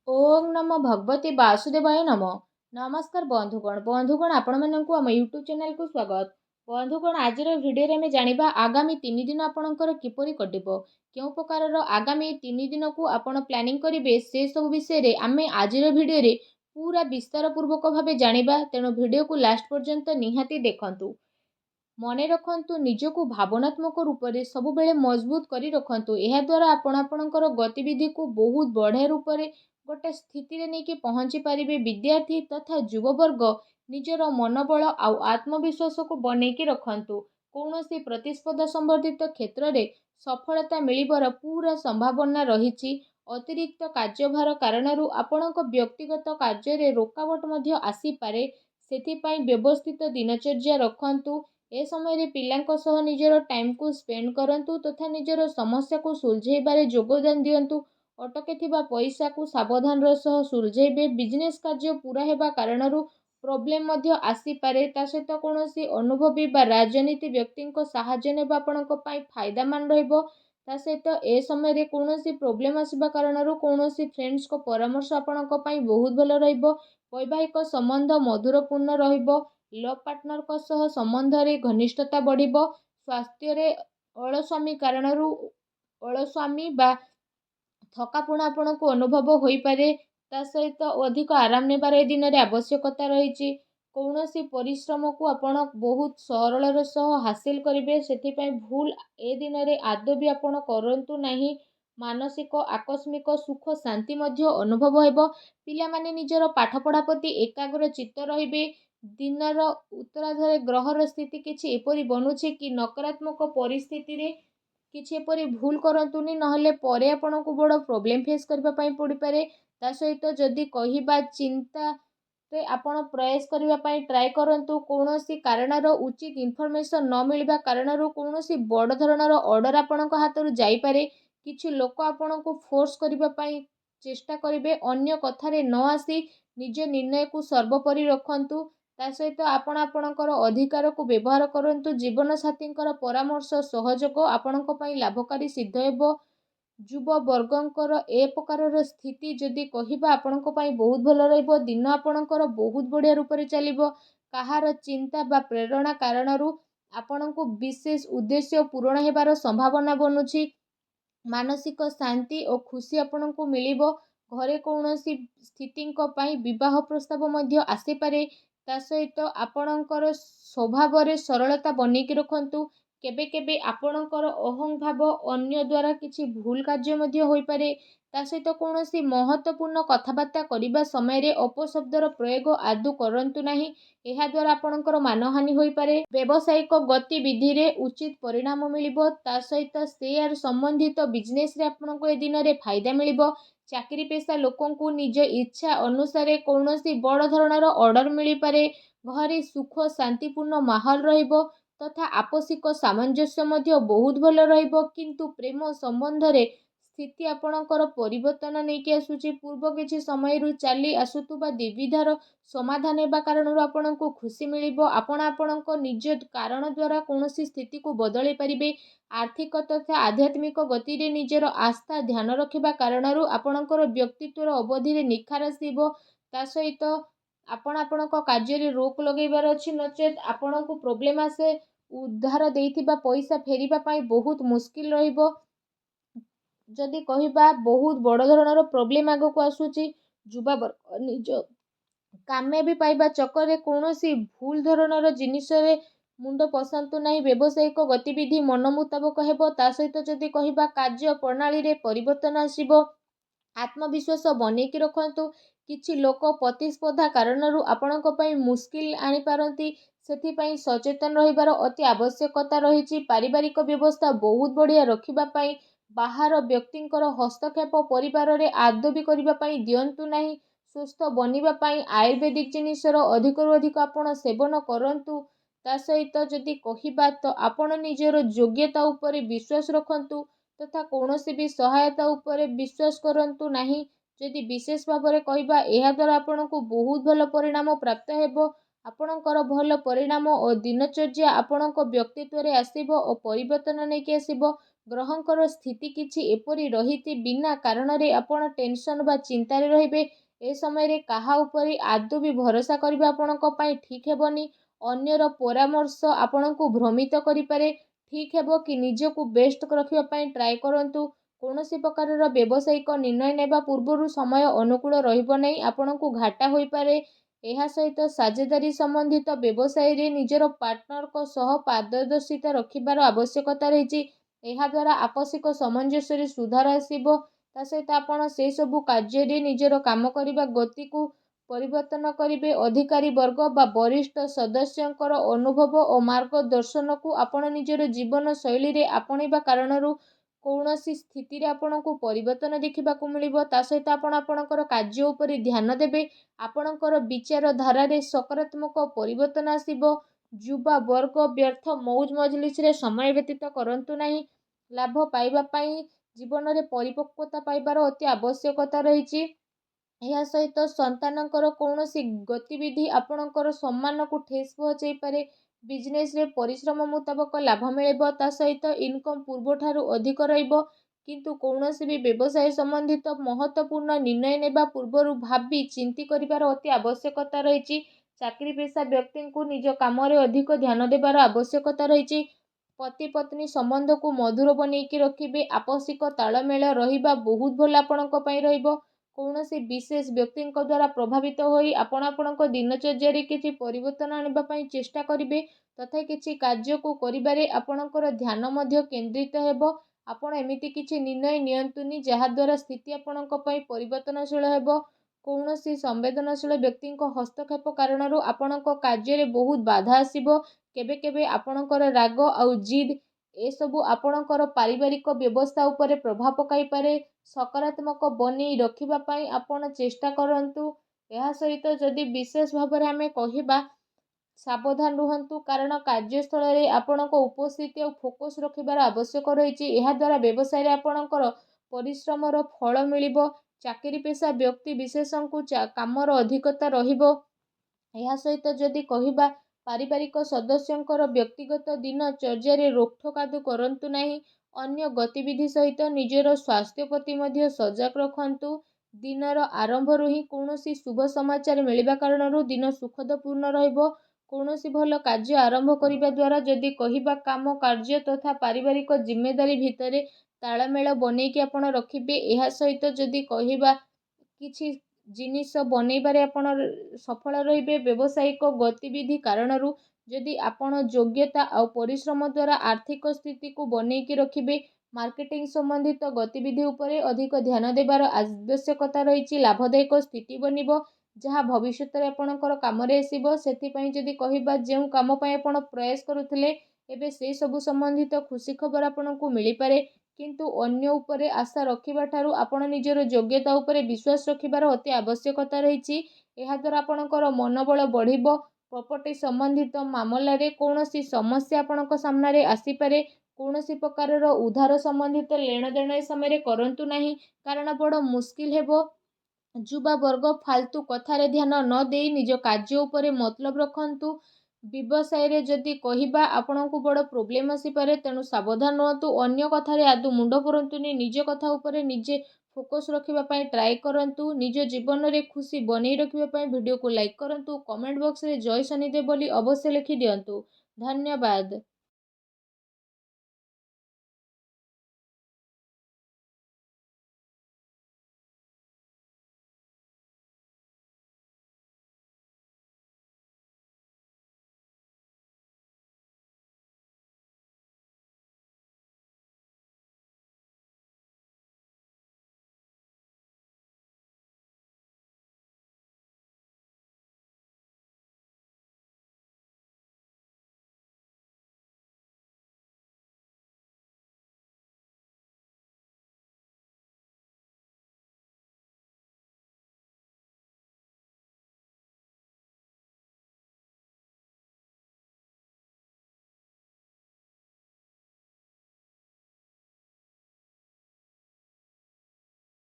ओम नमो भगवते वासुदेवाय नमः। नमस्कार बंधुगण आपण मानक आम यूट्यूब चैनल को स्वागत। बंधुगण आज भिडियो में जानिबा आगामी 3 दिन आपणकर किपरि कटिबो, केउ प्रकार आगामी 3 दिन को आपण प्लानिंग करिवे से सब विषय रे आमे आज भिडियो रे पूरा विस्तार पूर्वक भाबे जानिबा। तेणु भिडियो को लास्ट पर्यंत निहाती देखंतु। मने रखंतु निजको भावनात्मक रूप से सबुबेले मजबूत करी रखंतु। एहा द्वारा आपण आपणकर गतिविधि को बहुत बढ़िया रूप से गोटे स्थिति रे नहीं पहुंची पारिबे। विद्यार्थी तथा युववर्ग निजर मनोबल आउ आत्मविश्वास को बनैकी रखंतु। कौनसी प्रतिस्पर्धा संबंधित क्षेत्र में सफलता मिलिबार पूरा संभावना रही। अतिरिक्त कार्यभार कारणरू आपणक व्यक्तिगत कार्य रे रोकावट मध्य आसी पारे। सेथिपाई व्यवस्थित दिनचर्या रखंतु। ए समय रे पिलांको सह निजर टाइम को स्पेंड करंतु तथा निजर समस्या को सुलझेबारे योगदान दियंतु। अटके थिबा पैसा को सावधान सह सुलझेबे। बिजनेस कार्य पूरा हेबा कारणरू प्रोब्लेम मध्य आसी पारे। ता सहित कोनोसी अनुभवी बा राजनीति व्यक्ति को सहाय्य नेबा आपणक पई फायदामान रहइबो। ता सहित ए समय रे कोनोसी प्रोब्लेम आसीबा कारणरू कोनोसी फ्रेंड्स को परामर्श आपणक पई बहुत भलो रहइबो। वैवाहिक संबंध मधुरपूर्ण रहइबो। लव पार्टनर को सह संबंध रे घनिष्ठता बढ़िबो। स्वास्थ्य रे अलस्वामी कारणरू अलस्वामी बा थकापुणा आपण को अनुभव होई पारे। ता सहित अधिक आराम नेबार ए दिन रे आवश्यकता रही। कौनसी परिश्रम को आपण बहुत सरल सह हासिल करेंगे। से भूल ए दिन रे आदौ भी आपण करंतु नहीं। मानसिक आकस्मिक सुख शांति मध्य अनुभव हेबो। पिला माने निजर पाठपढ़ा प्रति एकाग्र चित्त रहिबे। दिनर उत्तरार्धरे ग्रहर स्थिति किछि एपरि बनुछि कि नकारात्मक परिस्थिति रे किछि एपरि भूल करंतुनी, नहले परे आपनको बड़ प्रोब्लेम फेस करबा पई पड़ी पारे। ता सहित जदि कहिबा चिंता रे आपण प्रयास करबा पई ट्राई करंतु। कोनोसी कारणर उचित इन्फॉर्मेशन न मिलबा कारणरू कोनोसी बड़ धरणर ऑर्डर आपणक हातरू जाई पारे। किछि लोक आपणको फोर्स करबा पई चेष्टा करिवे। अन्य कथारे न आसी निज निर्णय को सर्वोपरि रखंतु। ता सहित आपण आपणकर अधिकार को व्यवहार करंतु। जीवन साथींकर परामर्श सहयोग आपणक पई लाभकारी सिद्ध हेबो। युव वर्गंकर ए प्रकार स्थिति जदि कहिबा आपणक पई बहुत भलो रहइबो। दिन आपणकर बहुत बढ़िया रूप से चलिबो। कहार चिंता बा प्रेरणा कारणरू आपणको विशेष उद्देश्य पूरण हेबार संभावना बनुछि। मानसिक शांति और खुशी आपणको मिलिबो। घरे कौनसी स्थिति विवाह प्रस्ताव मध्य आसी पारे। ता सहित आपणकर स्वभाव रे सरलता बनैकी रखंतु। केबे केबे आपणकर अहं भाव अन्य द्वारा किछि भूल कार्य मध्य होई पारे। ता सहित कौनसी महत्वपूर्ण कथबार्ता करिबा समय रे अपशब्दर प्रयोग आदौ करंतु नाही। एहा द्वारा आपणकर मानहानि होई पारे। व्यावसायिक गतिविधि रे उचित परिणाम मिलिबो। ता सहित शेयर संबंधित बिजनेस रे आपणको ए दिन रे फायदा मिलिबो। चाकरी पेशा लोकों को निज इच्छा अनुसार कौनसी बड़ धरणर ऑर्डर मिली पारे। घरे सुख शांतिपूर्ण माहौल रहिबो तथा आपसिक सामंजस्य मध्य बहुत भलो रहिबो। किंतु प्रेम संबंध रे स्थिति आपणकर परिवर्तन नहीं आसुची। पूर्व किछि समय रु चली आसुतुबा द्विविधार समाधान हेबा कारणरू आपणको खुशी मिलिबो। आपण आपणको निज कारण द्वारा कौनसी स्थिति को बदलै परिबे। आर्थिक तथा आध्यात्मिक गति रे निजर आस्था ध्यान रखिबा कारणरू आपणकर व्यक्तित्वर अवधि रे निखार आसीबो। ता सहित आपण आपणको कार्य रे रोक लगैबार अछि, नचेत आपणको प्रोब्लेम आसे उद्धार देइथिबा पैसा फेरिबा पई बहुत मुश्किल रहिबो। जदि कहिबा बहुत बड़ धरणर प्रोब्लेम आगो को आसुची। युवा वर्ग निज कामयाबी पाइबा चक्कर रे कौनसी भूल धरणर जिनिस रे मुंड पसंतु नहीं। व्यावसायिक गतिविधि मन मुताबक हेबो। ता सहित जदि कहिबा कार्य प्रणाली रे परिवर्तन आसीबो। आत्मविश्वास बनैकी रखंतु। किछि लोक प्रतिस्पर्धा कारणरू आपणक पई मुश्किल आनी पारंती। सेथिपई सचेतन रहिबार अति आवश्यकता रहिछि। पारिवारिक व्यवस्था बहुत बढ़िया रखिबा पई बाहर व्यक्तिंकर हस्तक्षेप परिवार रे आदौ भी करिबा पई दियंतु नाही। सुस्थ बनिबा पई आयुर्वेदिक जिनिसर अधिकरू अधिक आपण सेवन करंतु। ता सहित जदि कहिबा तो आपण निजर योग्यता उपरे विश्वास रखंतु तथा कौनसी भी सहायता उपरे विश्वास करंतु नाही। जदि विशेष भाव में कहिबा एहा द्वारा आपणको बहुत भल परिणाम प्राप्त हेबो। आपणकर भल परिणाम और दिनचर्या आपणको व्यक्तित्व रे आसीबो और परिवर्तन नेकी आसीबो। ଗ୍ରହଙ୍କର ସ୍ଥିତି କିଛି ଏପରି ରହିଛି ବିନା କାରଣରେ ଆପଣ ଟେନସନ୍ ବା ଚିନ୍ତାରେ ରହିବେ। ଏ ସମୟରେ କାହା ଉପରେ ଆଦୌ ବି ଭରସା କରିବା ଆପଣଙ୍କ ପାଇଁ ଠିକ୍ ହେବନି। ଅନ୍ୟର ପରାମର୍ଶ ଆପଣଙ୍କୁ ଭ୍ରମିତ କରିପାରେ। ଠିକ୍ ହେବ କି ନିଜକୁ ବେଷ୍ଟ ରଖିବା ପାଇଁ ଟ୍ରାଏ କରନ୍ତୁ। କୌଣସି ପ୍ରକାରର ବ୍ୟବସାୟିକ ନିର୍ଣ୍ଣୟ ନେବା ପୂର୍ବରୁ ସମୟ ଅନୁକୂଳ ରହିବ ନାହିଁ, ଆପଣଙ୍କୁ ଘାଟା ହୋଇପାରେ। ଏହା ସହିତ ସାଝେଦାରୀ ସମ୍ବନ୍ଧିତ ବ୍ୟବସାୟରେ ନିଜର ପାର୍ଟନରଙ୍କ ସହ ପାରଦର୍ଶିତା ରଖିବାର ଆବଶ୍ୟକତା ରହିଛି। ଏହାଦ୍ୱାରା ଆପୋଷିକ ସାମଞ୍ଜସ୍ୟରେ ସୁଧାର ଆସିବ। ତା ସହିତ ଆପଣ ସେସବୁ କାର୍ଯ୍ୟରେ ନିଜର କାମ କରିବା ଗତିକୁ ପରିବର୍ତ୍ତନ କରିବେ। ଅଧିକାରୀ ବର୍ଗ ବା ବରିଷ୍ଠ ସଦସ୍ୟଙ୍କର ଅନୁଭବ ଓ ମାର୍ଗଦର୍ଶନକୁ ଆପଣ ନିଜର ଜୀବନ ଶୈଳୀରେ ଆପଣେଇବା କାରଣରୁ କୌଣସି ସ୍ଥିତିରେ ଆପଣଙ୍କୁ ପରିବର୍ତ୍ତନ ଦେଖିବାକୁ ମିଳିବ। ତା ସହିତ ଆପଣ ଆପଣଙ୍କର କାର୍ଯ୍ୟ ଉପରେ ଧ୍ୟାନ ଦେବେ। ଆପଣଙ୍କର ବିଚାରଧାରାରେ ସକାରାତ୍ମକ ପରିବର୍ତ୍ତନ ଆସିବ। ଯୁବା ବର୍ଗ ବ୍ୟର୍ଥ ମଉଜ ମଜଲିସରେ ସମୟ ବ୍ୟତୀତ କରନ୍ତୁ ନାହିଁ। ଲାଭ ପାଇବା ପାଇଁ ଜୀବନରେ ପରିପକ୍ୱତା ପାଇବାର ଅତି ଆବଶ୍ୟକତା ରହିଛି। ଏହା ସହିତ ସନ୍ତାନଙ୍କର କୌଣସି ଗତିବିଧି ଆପଣଙ୍କର ସମ୍ମାନକୁ ଠେସ୍ ପହଞ୍ଚାଇପାରେ। ବିଜନେସରେ ପରିଶ୍ରମ ମୁତାବକ ଲାଭ ମିଳିବ। ତା ସହିତ ଇନକମ୍ ପୂର୍ବଠାରୁ ଅଧିକ ରହିବ। କିନ୍ତୁ କୌଣସି ବି ବ୍ୟବସାୟ ସମ୍ବନ୍ଧିତ ମହତ୍ତ୍ୱପୂର୍ଣ୍ଣ ନିର୍ଣ୍ଣୟ ନେବା ପୂର୍ବରୁ ଭାବି ଚିନ୍ତି କରିବାର ଅତି ଆବଶ୍ୟକତା ରହିଛି। ଚାକିରି ପେଶା ବ୍ୟକ୍ତିଙ୍କୁ ନିଜ କାମରେ ଅଧିକ ଧ୍ୟାନ ଦେବାର ଆବଶ୍ୟକତା ରହିଛି। ପତି ପତ୍ନୀ ସମ୍ବନ୍ଧକୁ ମଧୁର ବନେଇକି ରଖିବେ। ଆପୋଷିକ ତାଳମେଳ ରହିବା ବହୁତ ଭଲ ଆପଣଙ୍କ ପାଇଁ ରହିବ। କୌଣସି ବିଶେଷ ବ୍ୟକ୍ତିଙ୍କ ଦ୍ୱାରା ପ୍ରଭାବିତ ହୋଇ ଆପଣ ଆପଣଙ୍କ ଦିନଚର୍ଯ୍ୟାରେ କିଛି ପରିବର୍ତ୍ତନ ଆଣିବା ପାଇଁ ଚେଷ୍ଟା କରିବେ। ତଥାପି କିଛି କାର୍ଯ୍ୟକୁ କରିବାରେ ଆପଣଙ୍କର ଧ୍ୟାନ ମଧ୍ୟ କେନ୍ଦ୍ରିତ ହେବ। ଆପଣ ଏମିତି କିଛି ନିର୍ଣ୍ଣୟ ନିଅନ୍ତୁନି ଯାହାଦ୍ୱାରା ସ୍ଥିତି ଆପଣଙ୍କ ପାଇଁ ପରିବର୍ତ୍ତନଶୀଳ ହେବ। କୌଣସି ସମ୍ବେଦନଶୀଳ ବ୍ୟକ୍ତିଙ୍କ ହସ୍ତକ୍ଷେପ କାରଣରୁ ଆପଣଙ୍କ କାର୍ଯ୍ୟରେ ବହୁତ ବାଧା ଆସିବ। କେବେ କେବେ ଆପଣଙ୍କର ରାଗ ଆଉ ଜିଦ୍ ଏସବୁ ଆପଣଙ୍କର ପାରିବାରିକ ବ୍ୟବସ୍ଥା ଉପରେ ପ୍ରଭାବ ପକାଇପାରେ। ସକାରାତ୍ମକ ବନେଇ ରଖିବା ପାଇଁ ଆପଣ ଚେଷ୍ଟା କରନ୍ତୁ। ଏହା ସହିତ ଯଦି ବିଶେଷ ଭାବରେ ଆମେ କହିବା, ସାବଧାନ ରୁହନ୍ତୁ, କାରଣ କାର୍ଯ୍ୟସ୍ଥଳରେ ଆପଣଙ୍କ ଉପସ୍ଥିତି ଆଉ ଫୋକସ୍ ରଖିବାର ଆବଶ୍ୟକ ରହିଛି। ଏହାଦ୍ୱାରା ବ୍ୟବସାୟରେ ଆପଣଙ୍କର ପରିଶ୍ରମର ଫଳ ମିଳିବ। ଚାକିରି ପେଶା ବ୍ୟକ୍ତି ବିଶେଷଙ୍କୁ କାମର ଅଧିକତା ରହିବ। ଏହା ସହିତ ଯଦି କହିବା, ପାରିବାରିକ ସଦସ୍ୟଙ୍କର ବ୍ୟକ୍ତିଗତ ଦିନଚର୍ଯ୍ୟାରେ ରୋକଠୋକ କରନ୍ତୁ ନାହିଁ। ଅନ୍ୟ ଗତିବିଧି ସହିତ ନିଜର ସ୍ୱାସ୍ଥ୍ୟ ପ୍ରତି ମଧ୍ୟ ସଜାଗ ରଖନ୍ତୁ। ଦିନର ଆରମ୍ଭରୁ ହିଁ କୌଣସି ଶୁଭ ସମାଚାର ମିଳିବା କାରଣରୁ ଦିନ ସୁଖଦପୂର୍ଣ୍ଣ ରହିବ। କୌଣସି ଭଲ କାର୍ଯ୍ୟ ଆରମ୍ଭ କରିବା ଦ୍ୱାରା ଯଦି କହିବା, କାମ କାର୍ଯ୍ୟ ତଥା ପାରିବାରିକ ଜିମ୍ମେଦାରୀ ଭିତରେ ତାଳମେଳ ବନେଇକି ଆପଣ ରଖିବେ। ଏହା ସହିତ ଯଦି କହିବା, କିଛି ଜିନିଷ ବନେଇବାରେ ଆପଣ ସଫଳ ରହିବେ। ବ୍ୟବସାୟିକ ଗତିବିଧି କାରଣରୁ ଯଦି ଆପଣ ଯୋଗ୍ୟତା ଆଉ ପରିଶ୍ରମ ଦ୍ୱାରା ଆର୍ଥିକ ସ୍ଥିତିକୁ ବନେଇକି ରଖିବେ। ମାର୍କେଟିଂ ସମ୍ବନ୍ଧିତ ଗତିବିଧି ଉପରେ ଅଧିକ ଧ୍ୟାନ ଦେବାର ଆବଶ୍ୟକତା ରହିଛି। ଲାଭଦାୟକ ସ୍ଥିତି ବନିବ, ଯାହା ଭବିଷ୍ୟତରେ ଆପଣଙ୍କର କାମରେ ଆସିବ। ସେଥିପାଇଁ ଯଦି କହିବା, ଯେଉଁ କାମ ପାଇଁ ଆପଣ ପ୍ରୟାସ କରୁଥିଲେ ଏବେ ସେହି ସବୁ ସମ୍ବନ୍ଧିତ ଖୁସି ଖବର ଆପଣଙ୍କୁ ମିଳିପାରେ। କିନ୍ତୁ ଅନ୍ୟ ଉପରେ ଆଶା ରଖିବା ଠାରୁ ଆପଣ ନିଜର ଯୋଗ୍ୟତା ଉପରେ ବିଶ୍ୱାସ ରଖିବାର ଅତି ଆବଶ୍ୟକତା ରହିଛି। ଏହାଦ୍ୱାରା ଆପଣଙ୍କର ମନୋବଳ ବଢ଼ିବ। ପ୍ରପର୍ଟି ସମ୍ବନ୍ଧିତ ମାମଲାରେ କୌଣସି ସମସ୍ୟା ଆପଣଙ୍କ ସାମ୍ନାରେ ଆସିପାରେ। କୌଣସି ପ୍ରକାରର ଉଧାର ସମ୍ବନ୍ଧିତ ନେଣଦେଣ ଏ ସମୟରେ କରନ୍ତୁ ନାହିଁ, କାରଣ ବଡ଼ ମୁସ୍କିଲ ହେବ। ଯୁବା ବର୍ଗ ଫାଲତୁ କଥାରେ ଧ୍ୟାନ ନ ଦେଇ ନିଜ କାର୍ଯ୍ୟ ଉପରେ ମତଲବ ରଖନ୍ତୁ। ବ୍ୟବସାୟରେ ଯଦି କହିବା, ଆପଣଙ୍କୁ ବଡ଼ ପ୍ରୋବ୍ଲେମ୍ ଆସିପାରେ, ତେଣୁ ସାବଧାନ ରୁହନ୍ତୁ। ଅନ୍ୟ କଥାରେ ଆଦୌ ମୁଣ୍ଡ ପୁରାନ୍ତୁନି। ନିଜ କଥା ଉପରେ ନିଜେ ଫୋକସ୍ ରଖିବା ପାଇଁ ଟ୍ରାଏ କରନ୍ତୁ। ନିଜ ଜୀବନରେ ଖୁସି ବନେଇ ରଖିବା ପାଇଁ ଭିଡ଼ିଓକୁ ଲାଇକ୍ କରନ୍ତୁ। କମେଣ୍ଟ ବକ୍ସରେ ଜୟ ଶନିଦେବ ବୋଲି ଅବଶ୍ୟ ଲେଖି ଦିଅନ୍ତୁ। ଧନ୍ୟବାଦ।